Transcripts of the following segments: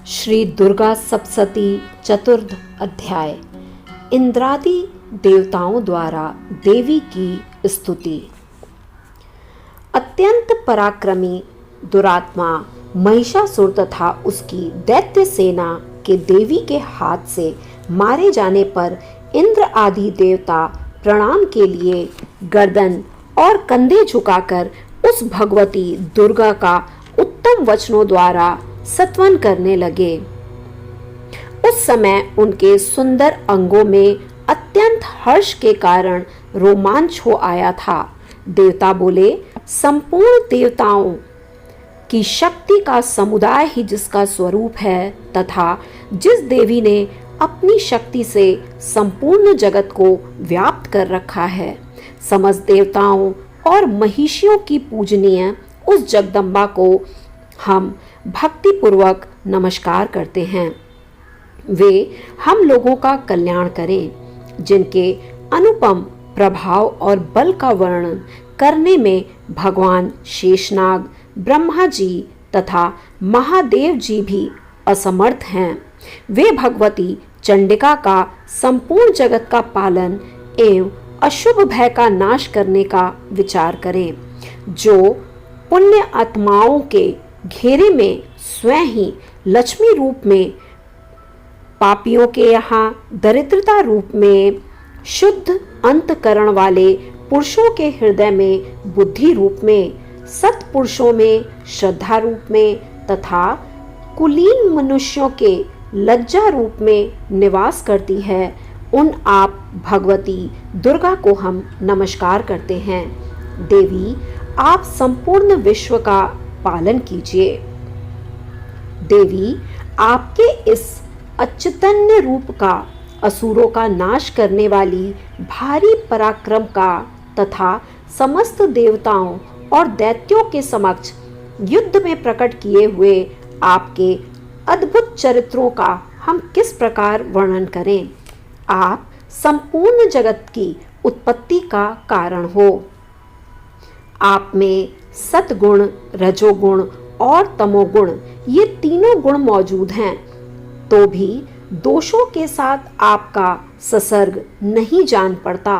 श्री दुर्गा सप्तशती चतुर्थ अध्याय। इंद्रादि देवताओं द्वारा देवी की स्तुति। अत्यंत पराक्रमी दुरात्मा महिषासुर तथा उसकी दैत्य सेना के देवी के हाथ से मारे जाने पर इंद्र आदि देवता प्रणाम के लिए गर्दन और कंधे झुकाकर उस भगवती दुर्गा का उत्तम वचनों द्वारा स्तवन करने लगे। उस समय उनके सुंदर अंगों में अत्यंत हर्ष के कारण रोमांच हो आया था। देवता बोले, संपूर्ण देवताओं की शक्ति का समुदाय ही जिसका स्वरूप है तथा जिस देवी ने अपनी शक्ति से संपूर्ण जगत को व्याप्त कर रखा है, समस्त देवताओं और महिषियों की पूजनीय उस जगदम्बा को हम भक्ति पूर्वक नमस्कार करते हैं। वे हम लोगों का कल्याण करें। जिनके अनुपम प्रभाव और बल का वर्णन करने में भगवान शेषनाग, ब्रह्मा जी तथा महादेव जी भी असमर्थ हैं, वे भगवती चंडिका का संपूर्ण जगत का पालन एवं अशुभ भय का नाश करने का विचार करें। जो पुण्य आत्माओं के घेरे में स्वयं ही लक्ष्मी रूप में, पापियों के यहाँ दरिद्रता रूप में, शुद्ध अंतकरण वाले पुरुषों के हृदय में बुद्धि रूप में, सत्पुरुषों में श्रद्धा रूप में तथा कुलीन मनुष्यों के लज्जा रूप में निवास करती है, उन आप भगवती दुर्गा को हम नमस्कार करते हैं। देवी, आप संपूर्ण विश्व का पालन कीजिए। देवी, आपके इस अच्युतन्य रूप का असुरों का नाश करने वाली भारी पराक्रम का तथा समस्त देवताओं और दैत्यों के समक्ष युद्ध में प्रकट किए हुए आपके अद्भुत चरित्रों का हम किस प्रकार वर्णन करें। आप संपूर्ण जगत की उत्पत्ति का कारण हो। आप में सतगुण, रजोगुण और तमोगुण ये तीनों गुण मौजूद हैं, तो भी दोषों के साथ आपका संसर्ग नहीं जान पड़ता।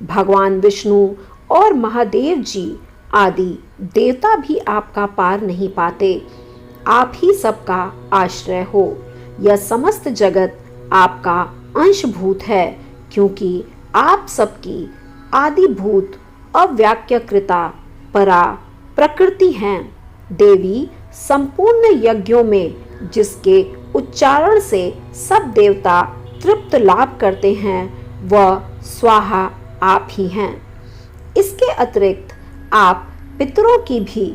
भगवान विष्णु और महादेव जी आदि देवता भी आपका पार नहीं पाते। आप ही सबका आश्रय हो। यह समस्त जगत आपका अंशभूत है, क्योंकि आप सबकी आदिभूत अव्याकृता परा प्रकृति हैं। देवी, संपूर्ण यज्ञों में जिसके उच्चारण से सब देवता तृप्त लाभ करते हैं, वह स्वाहा आप ही हैं। इसके अतिरिक्त आप पितरों की भी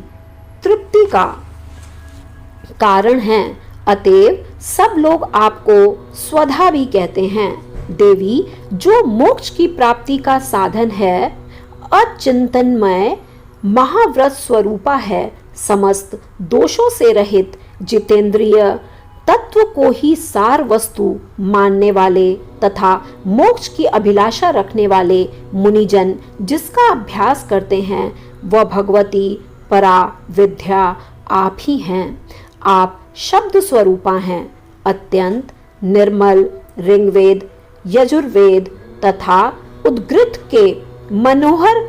तृप्ति का कारण हैं, अतएव सब लोग आपको स्वधा भी कहते हैं। देवी, जो मोक्ष की प्राप्ति का साधन है, अचिंतनमय महाव्रत स्वरूपा है, समस्त दोषों से रहित जितेंद्रिय तत्व को ही सार वस्तु मानने वाले तथा मोक्ष की अभिलाषा रखने वाले मुनिजन जिसका अभ्यास करते हैं, वह भगवती परा विद्या आप ही हैं। आप शब्द स्वरूपा हैं। अत्यंत निर्मल ऋग्वेद, यजुर्वेद तथा उद्गृत के मनोहर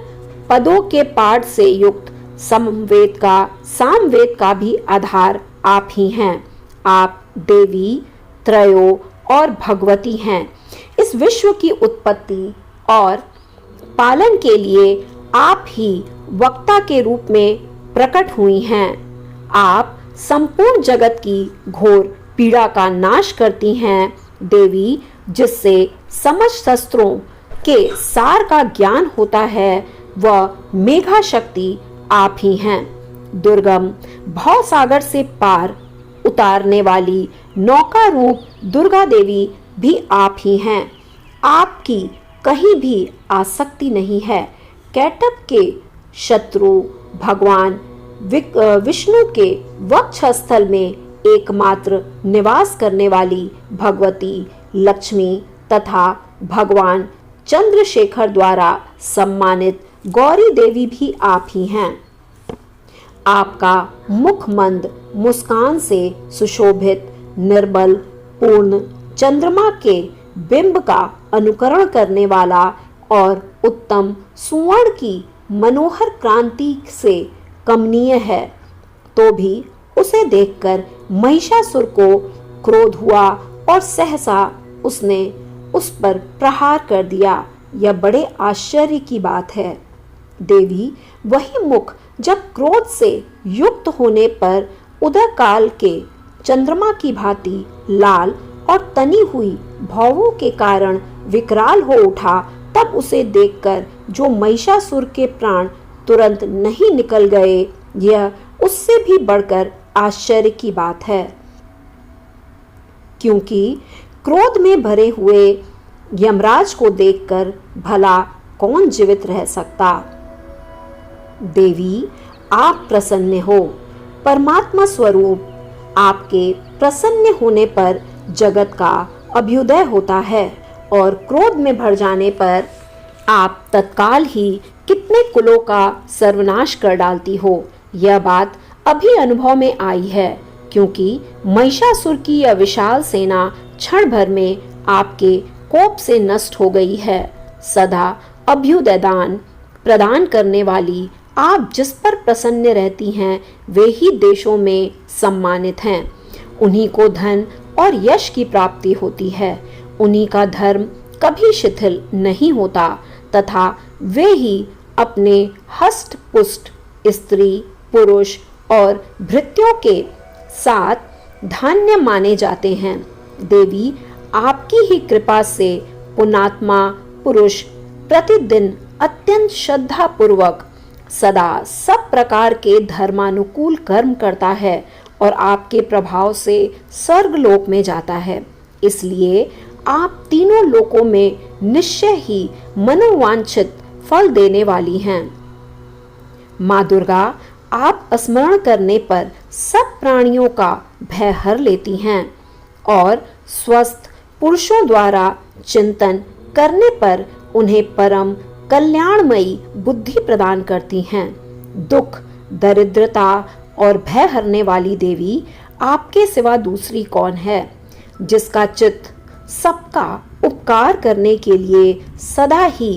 पदों के पाठ से युक्त सामवेद का भी आधार आप ही हैं। आप देवी, त्रयो और भगवती हैं। इस विश्व की उत्पत्ति और पालन के लिए आप ही वक्ता के रूप में प्रकट हुई हैं। आप संपूर्ण जगत की घोर पीड़ा का नाश करती हैं। देवी, जिससे समस्त शस्त्रों के सार का ज्ञान होता है, वह मेघा शक्ति आप ही हैं। दुर्गम भव सागर से पार उतारने वाली नौका रूप दुर्गा देवी भी आप ही हैं। आपकी कहीं भी आसक्ति नहीं है। कैटभ के शत्रु भगवान विष्णु के वक्षस्थल में एकमात्र निवास करने वाली भगवती लक्ष्मी तथा भगवान चंद्रशेखर द्वारा सम्मानित गौरी देवी भी आप ही हैं। आपका मुख मंद मुस्कान से सुशोभित निर्बल पूर्ण चंद्रमा के बिंब का अनुकरण करने वाला और उत्तम सुवर्ण की मनोहर क्रांति से कमनीय है, तो भी उसे देखकर महिषासुर को क्रोध हुआ और सहसा उसने उस पर प्रहार कर दिया। यह बड़े आश्चर्य की बात है। देवी वही मुख जब क्रोध से युक्त होने पर उदय काल के चंद्रमा की भांति लाल और तनी हुई भौवों के कारण विकराल हो उठा, तब उसे देखकर जो महिषासुर के प्राण तुरंत नहीं निकल गए, यह उससे भी बढ़कर आश्चर्य की बात है। क्योंकि क्रोध में भरे हुए यमराज को देखकर भला कौन जीवित रह सकता। देवी आप प्रसन्न हो। परमात्मा स्वरूप आपके प्रसन्न होने पर जगत का अभ्युदय होता है और क्रोध में भर जाने पर आप तत्काल ही कितने कुलों का सर्वनाश कर डालती हो। यह बात अभी अनुभव में आई है, क्योंकि महिषासुर की यह विशाल सेना क्षण भर में आपके कोप से नष्ट हो गई है। सदा अभ्युदय दान प्रदान करने वाली आप जिस पर प्रसन्न रहती हैं, वे ही देशों में सम्मानित हैं। उन्हीं को धन और यश की प्राप्ति होती है। उन्हीं का धर्म कभी शिथिल नहीं होता तथा वे ही अपने हष्ट पुष्ट स्त्री पुरुष और भृत्यों के साथ धान्य माने जाते हैं। देवी आपकी ही कृपा से पुण्यात्मा पुरुष प्रतिदिन अत्यंत श्रद्धा पूर्वक सदा सब प्रकार के धर्मानुकूल कर्म करता है और आपके प्रभाव से स्वर्गलोक में जाता है। इसलिए आप तीनों लोकों में निश्चय ही मनोवांछित फल देने वाली हैं। माँ दुर्गा आप स्मरण करने पर सब प्राणियों का भय हर लेती हैं और स्वस्थ पुरुषों द्वारा चिंतन करने पर उन्हें परम कल्याणमयी बुद्धि प्रदान करती हैं। दुख दरिद्रता और भय हरने वाली देवी आपके सिवा दूसरी कौन है, जिसका चित्त सबका उपकार करने के लिए सदा ही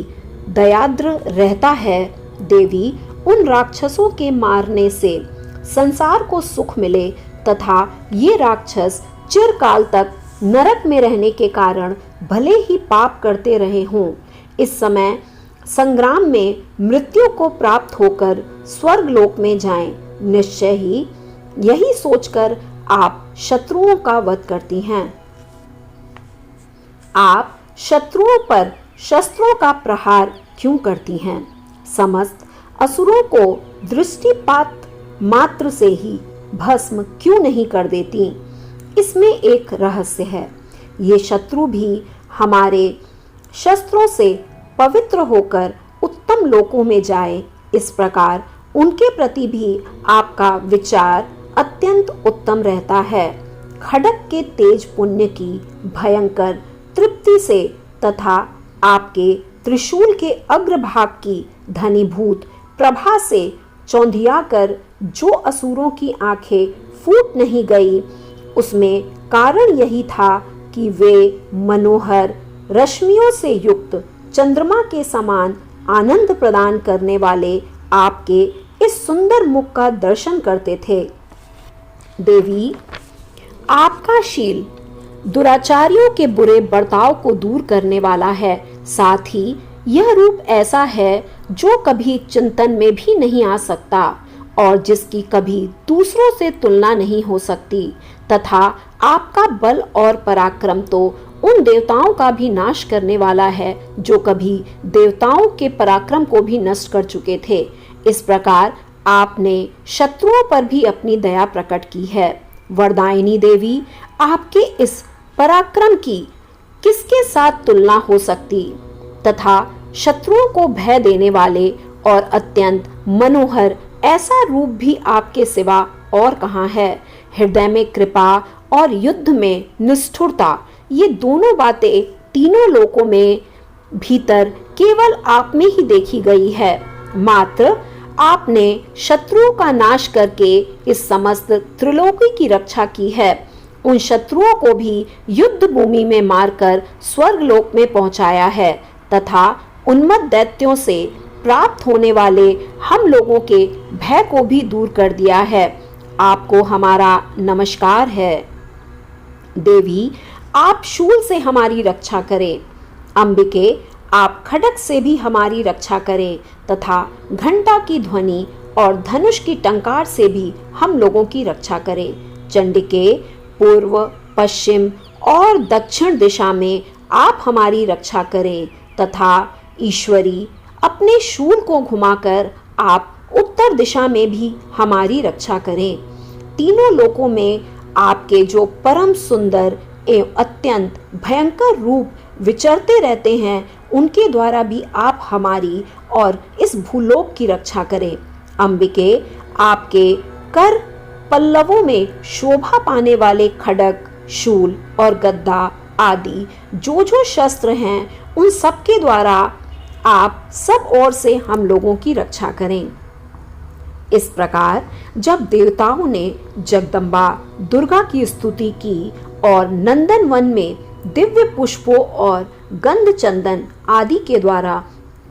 दयाद्र रहता है। देवी उन राक्षसों के मारने से संसार को सुख मिले तथा ये राक्षस चिरकाल तक नरक में रहने के कारण भले ही पाप करते रहे हों, इस समय संग्राम में मृत्यु को प्राप्त होकर स्वर्गलोक में जाएं। निश्चय ही यही सोचकर आप शत्रुओं का वध करती हैं। आप शत्रुओं पर शस्त्रों का प्रहार क्यों करती हैं? समस्त असुरों को दृष्टिपात मात्र से ही भस्म क्यों नहीं कर देती? इसमें एक रहस्य है। ये शत्रु भी हमारे शस्त्रों से पवित्र होकर उत्तम लोकों में जाए, इस प्रकार उनके प्रति भी आपका विचार अत्यंत उत्तम रहता है। खड्ग के तेज पुण्य की भयंकर तृप्ति से तथा आपके त्रिशूल के अग्रभाग की धनीभूत प्रभा से चौंधियाकर जो असुरों की आंखें फूट नहीं गई, उसमें कारण यही था कि वे मनोहर रश्मियों से युक्त चंद्रमा के समान आनंद प्रदान करने वाले आपके इस सुंदर मुख का दर्शन करते थे। देवी आपका शील दुराचारियों के बुरे बर्ताव को दूर करने वाला है। साथ ही यह रूप ऐसा है जो कभी चिंतन में भी नहीं आ सकता और जिसकी कभी दूसरों से तुलना नहीं हो सकती, तथा आपका बल और पराक्रम तो उन देवताओं का भी नाश करने वाला है जो कभी देवताओं के पराक्रम को भी नष्ट कर चुके थे। इस प्रकार आपने शत्रुओं पर भी अपनी दया प्रकट की है। वरदायिनी देवी, आपके इस पराक्रम की किसके साथ तुलना हो सकती, तथा शत्रुओं को भय देने वाले और अत्यंत मनोहर ऐसा रूप भी आपके सिवा और कहाँ है। हृदय में कृपा और युद्ध में निष्ठुरता, ये दोनों बातें तीनों लोकों में भीतर केवल आप में ही देखी गई है। मात्र आपने शत्रुओं का नाश करके इस समस्त त्रिलोकी की रक्षा की है उन शत्रुओं को भी युद्ध भूमि में मारकर स्वर्गलोक में पहुंचाया है तथा उन्मत्त दैत्यों से प्राप्त होने वाले हम लोगों के भय को भी दूर कर दिया है। आपको हमारा नमस्कार है। देवी, आप शूल से हमारी रक्षा करें। अंबिके, आप खड्ग से भी हमारी रक्षा करें तथा घंटा की ध्वनि और धनुष की टंकार से भी हम लोगों की रक्षा करें। चंडिके, पूर्व, पश्चिम और दक्षिण दिशा में आप हमारी रक्षा करें तथा ईश्वरी, अपने शूल को घुमाकर आप उत्तर दिशा में भी हमारी रक्षा करें। तीनों लोकों में आपके जो परम सुंदर एवं अत्यंत भयंकर रूप विचरते रहते हैं, उनके द्वारा भी आप हमारी और इस भूलोक की रक्षा करें। अंबिके, आपके कर पल्लवों में शोभा पाने वाले खड्ग, शूल और गद्दा आदि जो शस्त्र हैं, उन सब के द्वारा आप सब ओर से हम लोगों की रक्षा करें। इस प्रकार जब देवताओं ने जगदम्बा दुर्गा की स्तुति की और नंदन वन में दिव्य पुष्पों और गंध चंदन आदि के द्वारा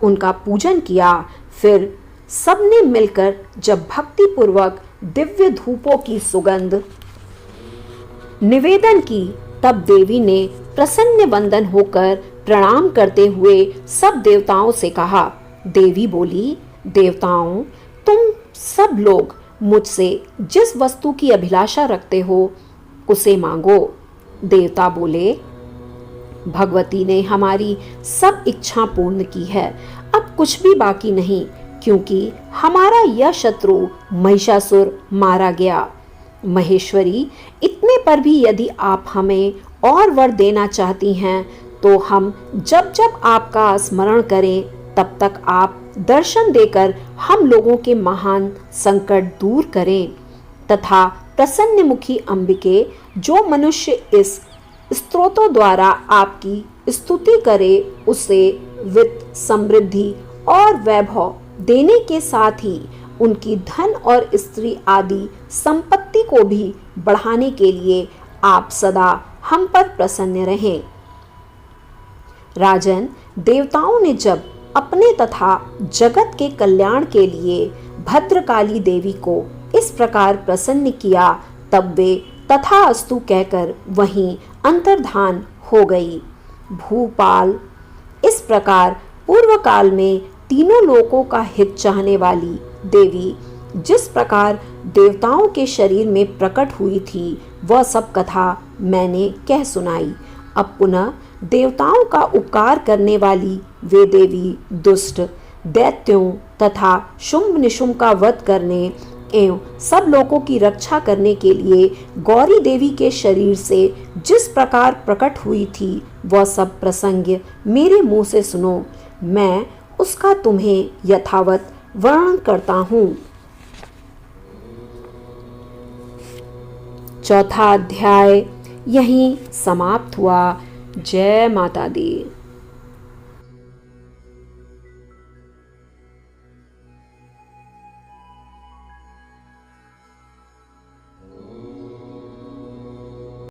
उनका पूजन किया, फिर सबने मिलकर जब भक्ति पूर्वक दिव्य धूपों की सुगंध निवेदन की, तब देवी ने प्रसन्न वंदन होकर प्रणाम करते हुए सब देवताओं से कहा। देवी बोली, देवताओं, तुम सब लोग मुझसे जिस वस्तु की अभिलाषा रखते हो उसे मांगो। देवता बोले, भगवती ने हमारी सब इच्छा पूर्ण की है, अब कुछ भी बाकी नहीं, क्योंकि हमारा यह शत्रु महिषासुर मारा गया। महेश्वरी, इतने पर भी यदि आप हमें और वर देना चाहती हैं, तो हम जब जब आपका स्मरण करें, तब तक आप दर्शन देकर हम लोगों के महान संकट दूर करें तथा प्रसन्न मुखी अंबिके, जो मनुष्य इस स्तोत्रों द्वारा आपकी स्तुति करे, उसे वित्त, समृद्धि और वैभव देने के साथ ही उनकी धन और स्त्री आदि संपत्ति को भी बढ़ाने के लिए आप सदा हम पर प्रसन्न रहें। राजन, देवताओं ने जब अपने तथा जगत के कल्याण के लिए भद्रकाली देवी को इस प्रकार प्रसन्न किया, तब वे तथास्तु कहकर वहीं अंतर्धान हो गई। भूपाल, इस प्रकार पूर्व काल में तीनों लोकों का हित चाहने वाली देवी जिस प्रकार देवताओं के शरीर में प्रकट हुई थी, वह सब कथा मैंने कह सुनाई। अब पुनः देवताओं का उपकार करने वाली वे देवी दुष्ट दैत्यों तथा शुंभ निशुंभ का वध करने एवं सब लोगों की रक्षा करने के लिए गौरी देवी के शरीर से जिस प्रकार प्रकट हुई थी, वह सब प्रसंग मेरे मुंह से सुनो। मैं उसका तुम्हें यथावत वर्णन करता हूँ। चौथा अध्याय यहीं समाप्त हुआ। जय माता दी।